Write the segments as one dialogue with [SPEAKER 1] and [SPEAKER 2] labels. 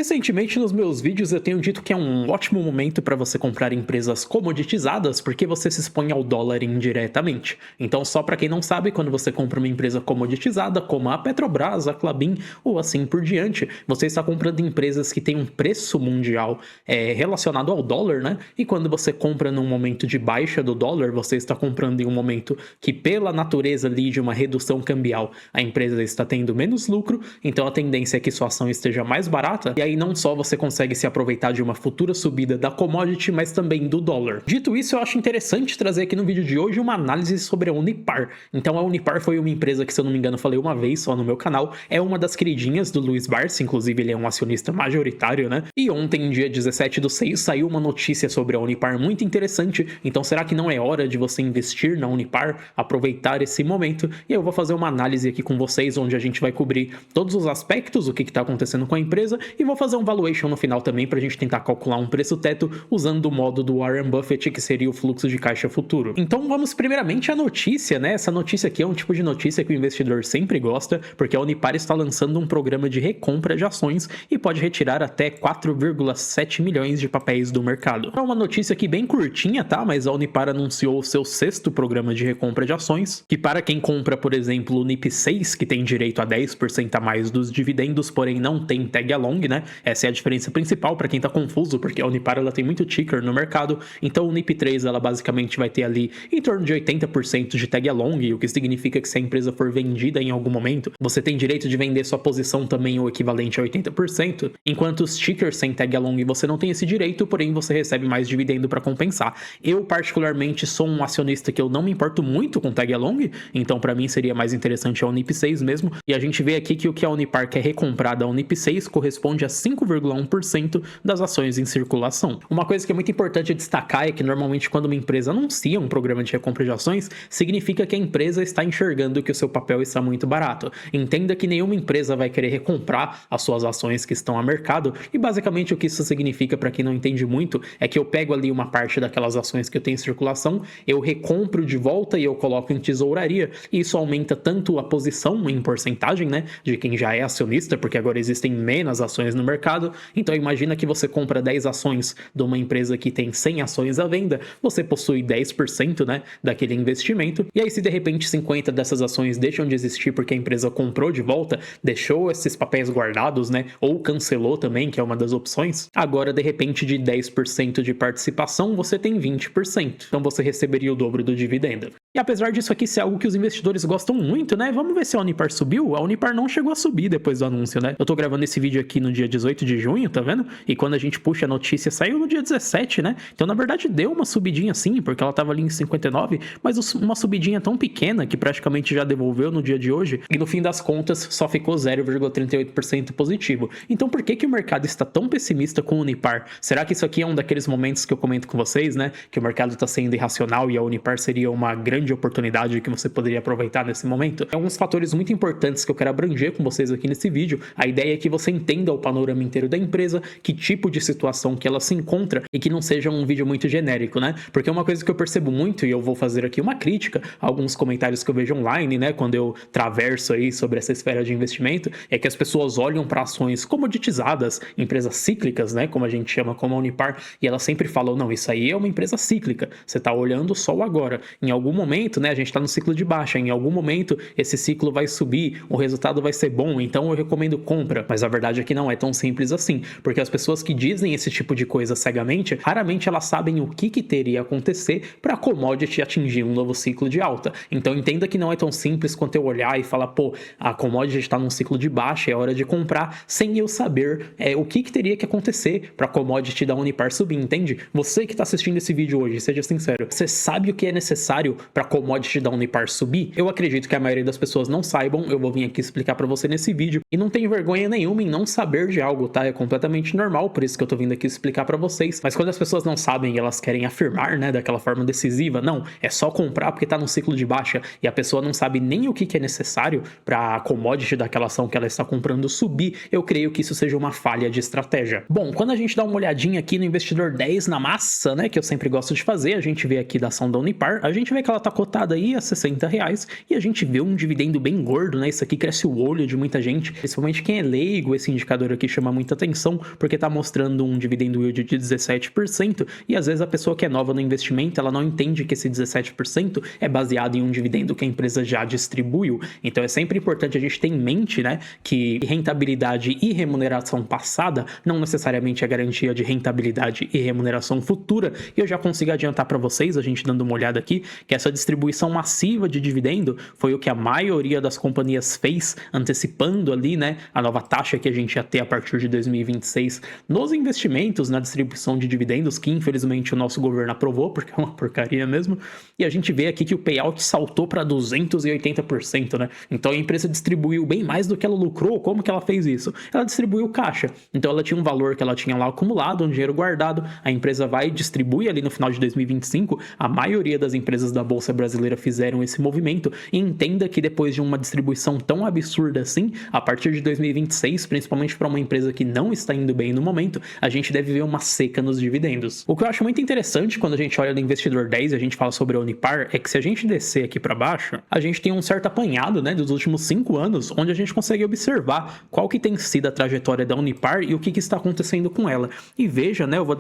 [SPEAKER 1] Recentemente nos meus vídeos eu tenho dito que é um ótimo momento para você comprar empresas comoditizadas porque você se expõe ao dólar indiretamente. Então, só para quem não sabe, quando você compra uma empresa comoditizada como a Petrobras, a Klabin ou assim por diante, você está comprando empresas que têm um preço mundial relacionado ao dólar, né? E quando você compra num momento de baixa do dólar, você está comprando em um momento que, pela natureza ali de uma redução cambial, a empresa está tendo menos lucro, então a tendência é que sua ação esteja mais barata, e aí não só você consegue se aproveitar de uma futura subida da commodity, mas também do dólar. Dito isso, eu acho interessante trazer aqui no vídeo de hoje uma análise sobre a Unipar. Então a Unipar foi uma empresa que, se eu não me engano, falei uma vez só no meu canal, é uma das queridinhas do Luiz Barsi, inclusive ele é um acionista majoritário, né? E ontem, dia 17/6, saiu uma notícia sobre a Unipar muito interessante, então será que não é hora de você investir na Unipar, aproveitar esse momento? E eu vou fazer uma análise aqui com vocês, onde a gente vai cobrir todos os aspectos, o que está acontecendo com a empresa, e vou fazer um valuation no final também para a gente tentar calcular um preço teto usando o modo do Warren Buffett, que seria o fluxo de caixa futuro. Então vamos primeiramente à notícia, né? Essa notícia aqui é um tipo de notícia que o investidor sempre gosta, porque a Unipar está lançando um programa de recompra de ações e pode retirar até 4,7 milhões de papéis do mercado. É uma notícia aqui bem curtinha, tá? Mas a Unipar anunciou o seu 6º programa de recompra de ações, que para quem compra, por exemplo, o NIP6, que tem direito a 10% a mais dos dividendos, porém não tem tag along, né? Essa é a diferença principal para quem tá confuso, porque a Unipar ela tem muito ticker no mercado, então o NIP3 ela basicamente vai ter ali em torno de 80% de tag along, o que significa que se a empresa for vendida em algum momento, você tem direito de vender sua posição também o equivalente a 80%, enquanto os tickers sem tag along você não tem esse direito, porém você recebe mais dividendo para compensar. Eu particularmente sou um acionista que eu não me importo muito com tag along, então para mim seria mais interessante a Unip6 mesmo, e a gente vê aqui que o que a Unipar quer recomprar da Unip6 corresponde a 5,1% das ações em circulação. Uma coisa que é muito importante destacar é que normalmente quando uma empresa anuncia um programa de recompra de ações, significa que a empresa está enxergando que o seu papel está muito barato. Entenda que nenhuma empresa vai querer recomprar as suas ações que estão a mercado, e basicamente o que isso significa, para quem não entende muito, é que eu pego ali uma parte daquelas ações que eu tenho em circulação, eu recompro de volta e eu coloco em tesouraria, e isso aumenta tanto a posição em porcentagem, né, de quem já é acionista, porque agora existem menos ações no mercado. Então imagina que você compra 10 ações de uma empresa que tem 100 ações à venda, você possui 10%, né, daquele investimento, e aí se de repente 50 dessas ações deixam de existir porque a empresa comprou de volta, deixou esses papéis guardados, né, ou cancelou também, que é uma das opções, agora de repente de 10% de participação você tem 20%, então você receberia o dobro do dividendo. E apesar disso aqui ser algo que os investidores gostam muito, né, vamos ver se a Unipar subiu. A Unipar não chegou a subir depois do anúncio, né, eu tô gravando esse vídeo aqui no dia 18 de junho, tá vendo? E quando a gente puxa a notícia, saiu no dia 17, né? Então, na verdade, deu uma subidinha sim, porque ela tava ali em 59, mas uma subidinha tão pequena que praticamente já devolveu no dia de hoje, e no fim das contas só ficou 0,38% positivo. Então, por que o mercado está tão pessimista com a Unipar? Será que isso aqui é um daqueles momentos que eu comento com vocês, né? Que o mercado está sendo irracional e a Unipar seria uma grande oportunidade que você poderia aproveitar nesse momento? Tem alguns fatores muito importantes que eu quero abranger com vocês aqui nesse vídeo. A ideia é que você entenda o panorama inteiro da empresa, que tipo de situação que ela se encontra, e que não seja um vídeo muito genérico, né? Porque uma coisa que eu percebo muito, e eu vou fazer aqui uma crítica a alguns comentários que eu vejo online, né, quando eu traverso aí sobre essa esfera de investimento, é que as pessoas olham para ações comoditizadas, empresas cíclicas, né, como a gente chama, como a Unipar, e elas sempre falam, não, isso aí é uma empresa cíclica, você tá olhando só o agora. Em algum momento, né, a gente tá no ciclo de baixa, em algum momento esse ciclo vai subir, o resultado vai ser bom, então eu recomendo compra. Mas a verdade é que não é tão simples assim, porque as pessoas que dizem esse tipo de coisa cegamente, raramente elas sabem o que teria a acontecer para a commodity atingir um novo ciclo de alta. Então entenda que não é tão simples quanto eu olhar e falar, pô, a commodity está num ciclo de baixa, é hora de comprar, sem eu saber o que teria que acontecer para a commodity da Unipar subir, entende? Você que está assistindo esse vídeo hoje, seja sincero, você sabe o que é necessário para a commodity da Unipar subir? Eu acredito que a maioria das pessoas não saibam, eu vou vir aqui explicar para você nesse vídeo, e não tenho vergonha nenhuma em não saber de algo, tá? É completamente normal, por isso que eu tô vindo aqui explicar para vocês. Mas quando as pessoas não sabem e elas querem afirmar, né, daquela forma decisiva, não, é só comprar porque tá num ciclo de baixa, e a pessoa não sabe nem o que é necessário para a commodity daquela ação que ela está comprando subir, eu creio que isso seja uma falha de estratégia. Bom, quando a gente dá uma olhadinha aqui no investidor 10 na massa, né, que eu sempre gosto de fazer, a gente vê aqui da ação da Unipar, a gente vê que ela tá cotada aí a R$60, e a gente vê um dividendo bem gordo, né, isso aqui cresce o olho de muita gente, principalmente quem é leigo, esse indicador aqui chama muita atenção, porque está mostrando um dividendo yield de 17%, e às vezes a pessoa que é nova no investimento, ela não entende que esse 17% é baseado em um dividendo que a empresa já distribuiu. Então é sempre importante a gente ter em mente, né, que rentabilidade e remuneração passada não necessariamente é garantia de rentabilidade e remuneração futura. E eu já consigo adiantar para vocês, a gente dando uma olhada aqui, que essa distribuição massiva de dividendo foi o que a maioria das companhias fez, antecipando ali, né, a nova taxa que a gente ia ter a partir de 2026 nos investimentos, na distribuição de dividendos, que infelizmente o nosso governo aprovou, porque é uma porcaria mesmo. E a gente vê aqui que o payout saltou para 280%, né? Então a empresa distribuiu bem mais do que ela lucrou. Como que ela fez isso? Ela distribuiu caixa. Então ela tinha um valor que ela tinha lá acumulado, um dinheiro guardado, a empresa vai e distribui ali no final de 2025. A maioria das empresas da Bolsa Brasileira fizeram esse movimento, e entenda que depois de uma distribuição tão absurda assim, a partir de 2026, principalmente para uma empresa que não está indo bem no momento, a gente deve ver uma seca nos dividendos. O que eu acho muito interessante quando a gente olha no Investidor 10 e a gente fala sobre a Unipar é que se a gente descer aqui para baixo, a gente tem um certo apanhado, né, dos últimos 5 anos, onde a gente consegue observar qual que tem sido a trajetória da Unipar e o que está acontecendo com ela. E veja, né, eu vou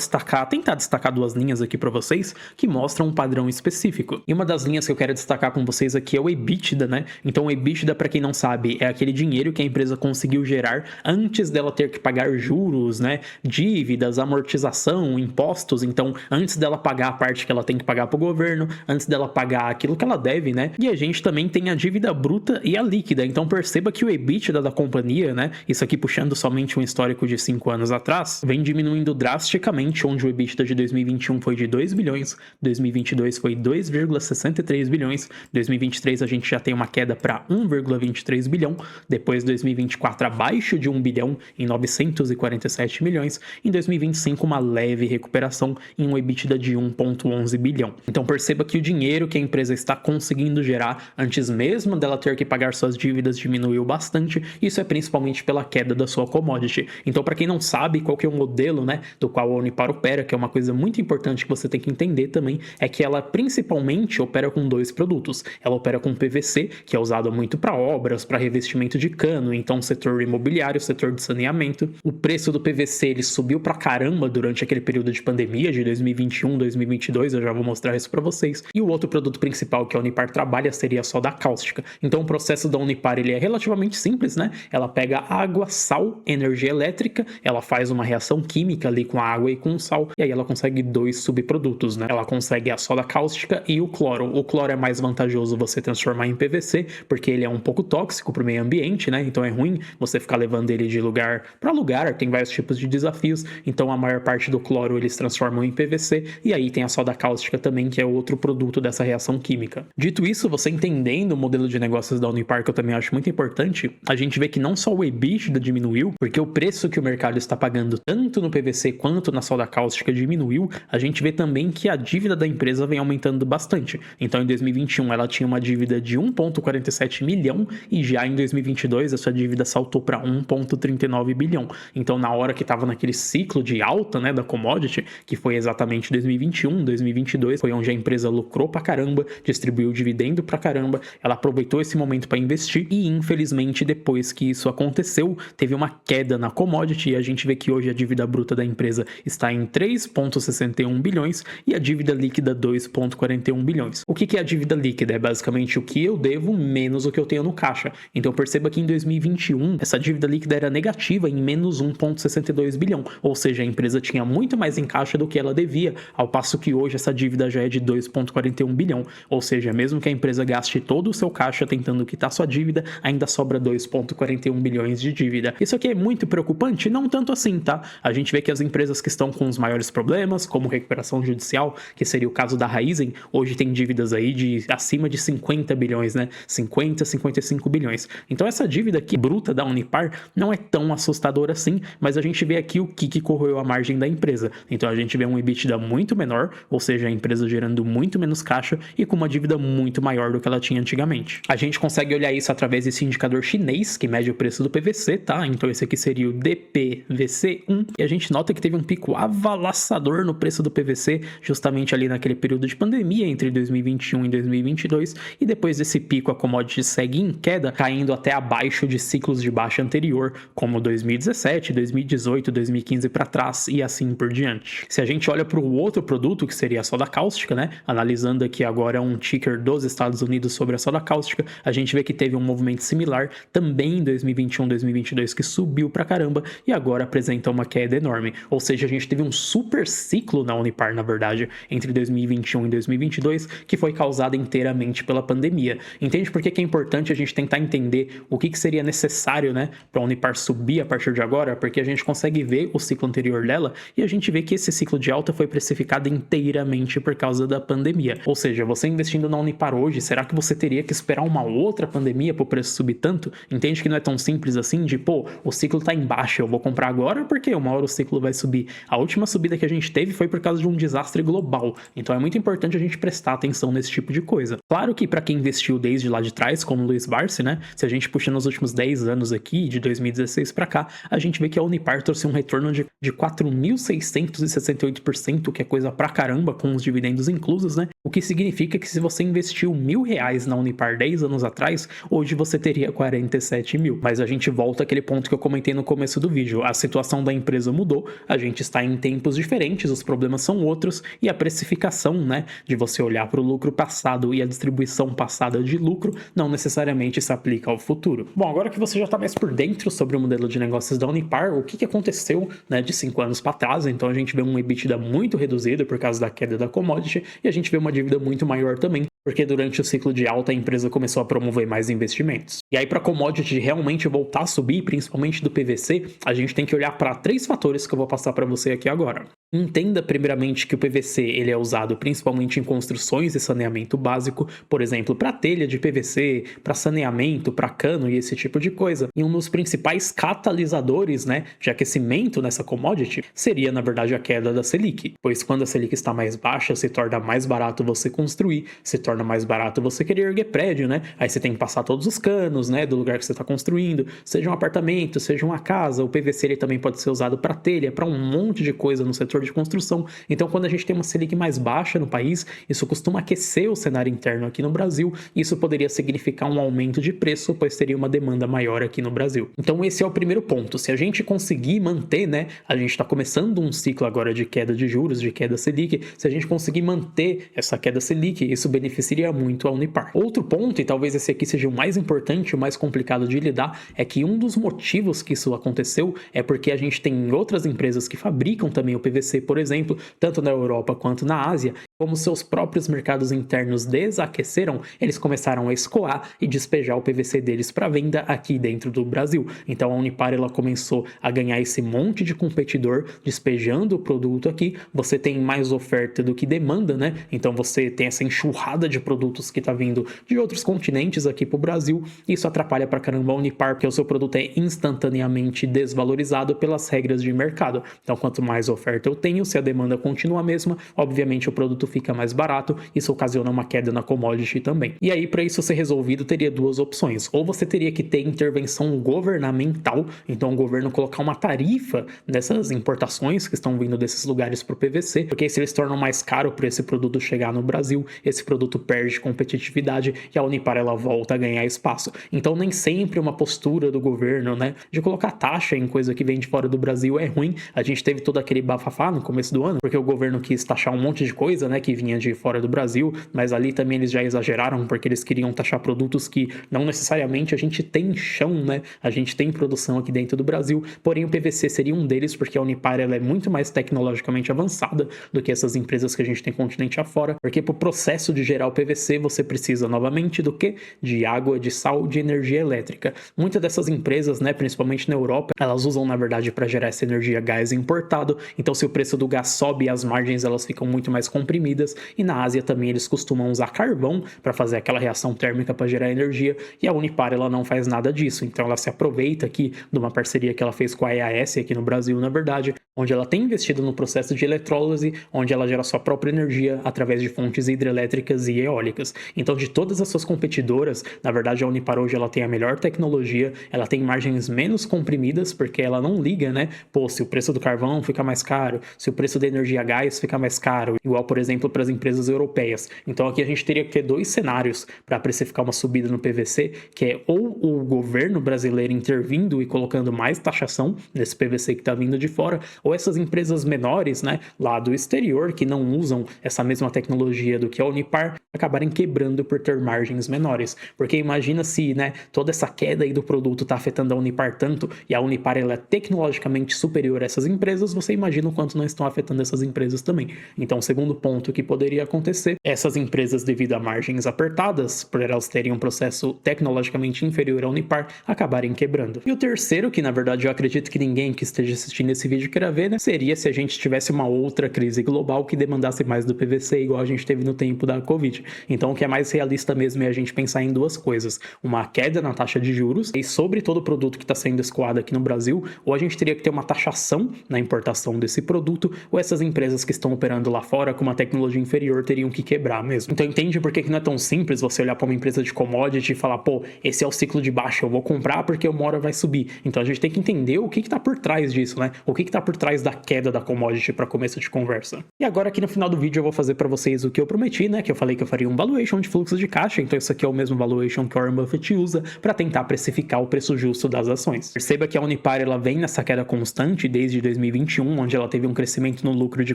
[SPEAKER 1] tentar destacar 2 linhas aqui para vocês que mostram um padrão específico. E uma das linhas que eu quero destacar com vocês aqui é o EBITDA, né? Então o EBITDA, para quem não sabe, é aquele dinheiro que a empresa conseguiu gerar antes dela ter que pagar juros, né, dívidas, amortização, impostos. Então, antes dela pagar a parte que ela tem que pagar para o governo, antes dela pagar aquilo que ela deve, né? E a gente também tem a dívida bruta e a líquida. Então, perceba que o EBITDA da companhia, né, isso aqui puxando somente um histórico de 5 anos atrás, vem diminuindo drasticamente, onde o EBITDA de 2021 foi de 2 bilhões, 2022 foi 2,63 bilhões, 2023 a gente já tem uma queda para 1,23 bilhão, depois 2024 abaixo de 1 bilhão em 947 milhões, em 2025 uma leve recuperação em um EBITDA de 1,11 bilhão. Então perceba que o dinheiro que a empresa está conseguindo gerar antes mesmo dela ter que pagar suas dívidas diminuiu bastante. Isso é principalmente pela queda da sua commodity. Então, para quem não sabe qual que é o modelo, né, do qual a Unipar opera, que é uma coisa muito importante que você tem que entender também, é que ela principalmente opera com 2 produtos. Ela opera com PVC, que é usado muito para obras, para revestimento de cano, então setor imobiliário, setor de saneamento. O preço do PVC ele subiu pra caramba durante aquele período de pandemia de 2021, 2022, eu já vou mostrar isso para vocês. E o outro produto principal que a Unipar trabalha seria a soda cáustica. Então o processo da Unipar ele é relativamente simples, né? Ela pega água, sal, energia elétrica, ela faz uma reação química ali com a água e com o sal, e aí ela consegue 2 subprodutos, né? Ela consegue a soda cáustica e o cloro. O cloro é mais vantajoso você transformar em PVC, porque ele é um pouco tóxico para o meio ambiente, né? Então é ruim você ficar levando ele de lugar para lugar, tem vários tipos de desafios, então a maior parte do cloro eles transformam em PVC, e aí tem a soda cáustica também, que é outro produto dessa reação química. Dito isso, você entendendo o modelo de negócios da Unipar, que eu também acho muito importante, a gente vê que não só o EBITDA diminuiu, porque o preço que o mercado está pagando tanto no PVC quanto na soda cáustica diminuiu, a gente vê também que a dívida da empresa vem aumentando bastante. Então em 2021 ela tinha uma dívida de 1,47 milhão e já em 2022 essa dívida saltou para 1,39 bilhão. Então na hora que estava naquele ciclo de alta, né, da commodity, que foi exatamente 2021, 2022, foi onde a empresa lucrou pra caramba, distribuiu dividendo pra caramba, ela aproveitou esse momento para investir e infelizmente depois que isso aconteceu, teve uma queda na commodity e a gente vê que hoje a dívida bruta da empresa está em 3,61 bilhões e a dívida líquida 2,41 bilhões. O que é a dívida líquida? É basicamente o que eu devo menos o que eu tenho no caixa. Então perceba que em 2021 essa dívida líquida era negativa em menos 1,62 bilhão, ou seja, a empresa tinha muito mais em caixa do que ela devia, ao passo que hoje essa dívida já é de 2,41 bilhão, ou seja, mesmo que a empresa gaste todo o seu caixa tentando quitar sua dívida, ainda sobra 2,41 bilhões de dívida. Isso aqui é muito preocupante? Não tanto assim, tá? A gente vê que as empresas que estão com os maiores problemas, como recuperação judicial, que seria o caso da Raízen, hoje tem dívidas aí de acima de 50 bilhões, né? 50, 55 bilhões. Então essa dívida aqui bruta da Unipar não é tão assustadora assim, mas a gente vê aqui o que corroeu a margem da empresa. Então a gente vê um EBITDA muito menor, ou seja, a empresa gerando muito menos caixa e com uma dívida muito maior do que ela tinha antigamente. A gente consegue olhar isso através desse indicador chinês que mede o preço do PVC, tá? Então esse aqui seria o DPVC1 e a gente nota que teve um pico avalaçador no preço do PVC justamente ali naquele período de pandemia entre 2021 e 2022 e depois desse pico a commodity segue em queda, caindo até abaixo de ciclos de baixa anterior, como 2017, 2018, 2015 para trás e assim por diante. Se a gente olha para o outro produto, que seria a soda cáustica, né, analisando aqui agora um ticker dos Estados Unidos sobre a soda cáustica, a gente vê que teve um movimento similar também em 2021, 2022, que subiu pra caramba e agora apresenta uma queda enorme. Ou seja, a gente teve um super ciclo na Unipar, na verdade, entre 2021 e 2022, que foi causado inteiramente pela pandemia. Entende por que é importante a gente tentar entender o que seria necessário, né, para a Unipar subir a partir de agora? Porque a gente consegue ver o ciclo anterior dela e a gente vê que esse ciclo de alta foi precificado inteiramente por causa da pandemia. Ou seja, você investindo na Unipar hoje, será que você teria que esperar uma outra pandemia para o preço subir tanto? Entende que não é tão simples assim de, pô, o ciclo tá em baixa, eu vou comprar agora porque uma hora o ciclo vai subir. A última subida que a gente teve foi por causa de um desastre global. Então é muito importante a gente prestar atenção nesse tipo de coisa. Claro que para quem investiu desde lá de trás, como o Luiz Barsi, né, se a gente puxa nos últimos 10 anos aqui, de 2016 para cá, a gente vê que a Unipar trouxe um retorno de 4.668%, que é coisa pra caramba, com os dividendos inclusos, né? O que significa que se você investiu R$1.000 na Unipar 10 anos atrás, hoje você teria 47 mil. Mas a gente volta àquele ponto que eu comentei no começo do vídeo. A situação da empresa mudou, a gente está em tempos diferentes, os problemas são outros e a precificação, né, de você olhar para o lucro passado e a distribuição passada de lucro não necessariamente se aplica ao futuro. Bom, agora que você já está mais por dentro sobre o modelo de negócios da Unipar, o que aconteceu, né, de 5 anos para trás? Então a gente vê um EBITDA muito reduzido por causa da queda da commodity e a gente vê uma dívida muito maior também, porque durante o ciclo de alta a empresa começou a promover mais investimentos. E aí, para a commodity realmente voltar a subir, principalmente do PVC, a gente tem que olhar para 3 fatores que eu vou passar para você aqui agora. Entenda primeiramente que o PVC ele é usado principalmente em construções e saneamento básico, por exemplo, para telha de PVC, para saneamento, para cano e esse tipo de coisa. E um dos principais catalisadores, né, de aquecimento nessa commodity seria, na verdade, a queda da Selic, pois quando a Selic está mais baixa, se torna mais barato você construir, se torna mais barato você querer erguer prédio, né? Aí você tem que passar todos os canos, né, do lugar que você está construindo, seja um apartamento, seja uma casa. O PVC ele também pode ser usado para telha, para um monte de coisa no setor de construção. Então, quando a gente tem uma Selic mais baixa no país, isso costuma aquecer o cenário interno aqui no Brasil. Isso poderia significar um aumento de preço, pois teria uma demanda maior aqui no Brasil. Então, esse é o primeiro ponto. Se a gente conseguir manter, né, a gente está começando um ciclo agora de queda de juros, de queda Selic. Se a gente conseguir manter essa queda Selic, isso beneficiaria muito a Unipar. Outro ponto, e talvez esse aqui seja o mais importante, o mais complicado de lidar, é que um dos motivos que isso aconteceu é porque a gente tem outras empresas que fabricam também o PVC, por exemplo, tanto na Europa quanto na Ásia. Como seus próprios mercados internos desaqueceram, eles começaram a escoar e despejar o PVC deles para venda aqui dentro do Brasil. Então a Unipar ela começou a ganhar esse monte de competidor despejando o produto aqui. Você tem mais oferta do que demanda, né? Então você tem essa enxurrada de produtos que está vindo de outros continentes aqui para o Brasil. Isso atrapalha para caramba a Unipar, porque o seu produto é instantaneamente desvalorizado pelas regras de mercado. Então quanto mais oferta eu tenho, se a demanda continua a mesma, obviamente o produto fica mais barato, isso ocasiona uma queda na commodity também. E aí, para isso ser resolvido, teria 2 opções. Ou você teria que ter intervenção governamental, então o governo colocar uma tarifa nessas importações que estão vindo desses lugares para o PVC, porque se eles tornam mais caro para esse produto chegar no Brasil, esse produto perde competitividade e a Unipar ela volta a ganhar espaço. Então nem sempre uma postura do governo, né, de colocar taxa em coisa que vem de fora do Brasil é ruim. A gente teve todo aquele bafafá no começo do ano, porque o governo quis taxar um monte de coisa, né, que vinha de fora do Brasil, mas ali também eles já exageraram, porque eles queriam taxar produtos que não necessariamente a gente tem chão, né, a gente tem produção aqui dentro do Brasil, porém o PVC seria um deles, porque a Unipar ela é muito mais tecnologicamente avançada do que essas empresas que a gente tem continente afora, porque pro processo de gerar o PVC você precisa novamente do que? De água, de sal, de energia elétrica. Muitas dessas empresas, né, principalmente na Europa, elas usam na verdade para gerar essa energia gás importado, então se o preço do gás sobe, as margens elas ficam muito mais comprimidas, e na Ásia também eles costumam usar carvão para fazer aquela reação térmica para gerar energia, e a Unipar ela não faz nada disso, então ela se aproveita aqui de uma parceria que ela fez com a EAS aqui no Brasil, na verdade, onde ela tem investido no processo de eletrólise, onde ela gera sua própria energia através de fontes hidrelétricas e eólicas. Então, de todas as suas competidoras, na verdade a Unipar hoje ela tem a melhor tecnologia, ela tem margens menos comprimidas, porque ela não liga, né? Pô, se o preço do carvão fica mais caro, se o preço da energia a gás fica mais caro, igual, por exemplo, para as empresas europeias. Então, aqui a gente teria que ter dois cenários para precificar uma subida no PVC, que é ou o governo brasileiro intervindo e colocando mais taxação nesse PVC que está vindo de fora, ou essas empresas menores, né, lá do exterior, que não usam essa mesma tecnologia do que a Unipar, acabarem quebrando por ter margens menores. Porque imagina se, né, toda essa queda aí do produto está afetando a Unipar tanto, e a Unipar ela é tecnologicamente superior a essas empresas, você imagina o quanto não estão afetando essas empresas também. Então, o segundo ponto que poderia acontecer, essas empresas, devido a margens apertadas, por elas terem um processo tecnologicamente inferior à Unipar, acabarem quebrando. E o terceiro, que na verdade eu acredito que ninguém que esteja assistindo esse vídeo queira ver, né, seria se a gente tivesse uma outra crise global que demandasse mais do PVC, igual a gente teve no tempo da Covid. Então, o que é mais realista mesmo é a gente pensar em duas coisas: uma queda na taxa de juros, e sobre todo o produto que está sendo escoado aqui no Brasil, ou a gente teria que ter uma taxação na importação desse produto, ou essas empresas que estão operando lá fora com uma tecnologia inferior teriam que quebrar mesmo. Então, entende por que não é tão simples você olhar para uma empresa de commodity e falar, pô, esse é o ciclo de baixa, eu vou comprar porque uma hora vai subir. Então, a gente tem que entender o que está por trás disso, né? O que está por trás da queda da commodity para começo de conversa. E agora, aqui no final do vídeo, eu vou fazer para vocês o que eu prometi, né? Que eu falei que eu faria um valuation de fluxo de caixa. Então, isso aqui é o mesmo valuation que o Warren Buffett usa para tentar precificar o preço justo das ações. Perceba que a Unipar ela vem nessa queda constante desde 2021, onde ela teve um crescimento no lucro de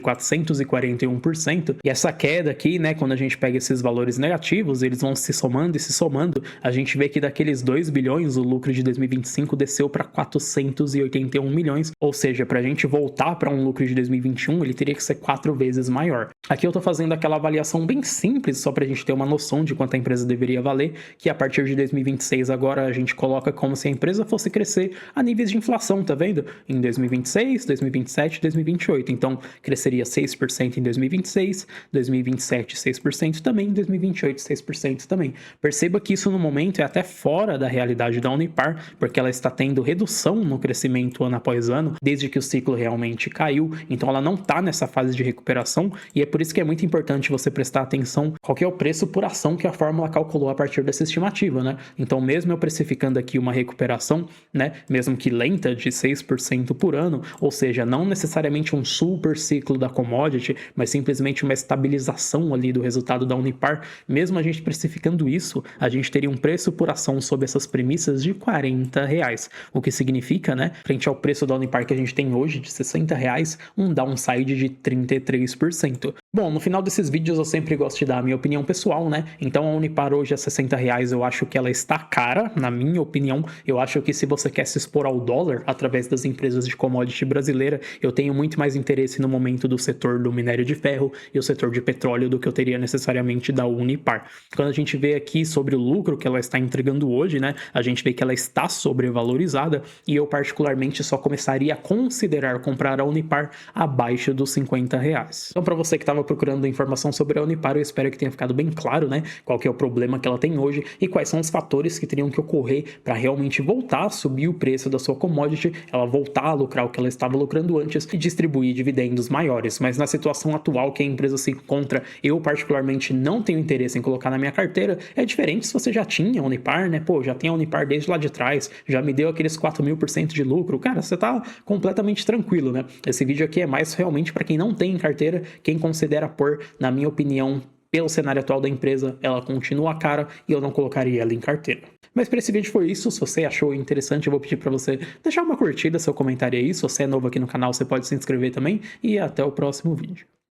[SPEAKER 1] 441%. E essa queda aqui, né, quando a gente pega esses valores negativos, eles vão se somando e se somando. A gente vê que daqueles 2 bilhões, o lucro de 2025 desceu para 481 milhões. Ou seja, para a gente voltar para um lucro de 2021, ele teria que ser 4 vezes maior. Aqui eu estou fazendo aquela avaliação bem simples, só para a gente ter uma noção de quanto a empresa deveria valer, que a partir de 2026 agora a gente coloca como se a empresa fosse crescer a níveis de inflação, tá vendo? Em 2026, 2027, 2028. Então, cresceria 6% em 2026, 2027 6% também, 2028 6% também. Perceba que isso no momento é até fora da realidade da Unipar, porque ela está tendo redução no crescimento ano após ano, desde que o ciclo realmente caiu. Então, ela não está nessa fase de recuperação, e é por isso que é muito importante você prestar atenção qual que é o preço por ação que a fórmula calculou a partir dessa estimativa, né? Então, mesmo eu precificando aqui uma recuperação, né, mesmo que lenta, de 6% por ano, ou seja, não necessariamente um super ciclo da commodity, mas simplesmente uma estabilização ali do resultado da Unipar, mesmo a gente precificando isso, a gente teria um preço por ação sob essas premissas de R$40, o que significa, né, frente ao preço da Unipar que a gente tem hoje de R$60, um downside de 33%. Bom, no final desses vídeos eu sempre gosto de dar a minha opinião pessoal, né? Então a Unipar hoje a R$60, eu acho que ela está cara, na minha opinião. Eu acho que se você quer se expor ao dólar através das empresas de commodity brasileira, eu tenho muito mais interesse no momento do setor do minério de ferro e o setor de petróleo do que eu teria necessariamente da Unipar. Quando a gente vê aqui sobre o lucro que ela está entregando hoje, né? A gente vê que ela está sobrevalorizada e eu particularmente só começaria a considerar comprar a Unipar abaixo dos R$50. Então, para você que estava procurando informação sobre a Unipar, eu espero que tenha ficado bem claro, né, qual que é o problema que ela tem hoje e quais são os fatores que teriam que ocorrer para realmente voltar a subir o preço da sua commodity, ela voltar a lucrar o que ela estava lucrando antes e distribuir dividendos maiores. Mas na situação atual que a empresa se encontra, eu particularmente não tenho interesse em colocar na minha carteira. É diferente se você já tinha a Unipar, né? Pô, já tem a Unipar desde lá de trás, já me deu aqueles 4.000% de lucro. Cara, você tá completamente tranquilo, né? Esse vídeo aqui é mais realmente para quem não tem em carteira, quem considera pôr, na minha opinião, pelo cenário atual da empresa, ela continua cara e eu não colocaria ela em carteira. Mas para esse vídeo foi isso. Se você achou interessante, eu vou pedir para você deixar uma curtida, seu comentário aí. Se você é novo aqui no canal, você pode se inscrever também. E até o próximo vídeo.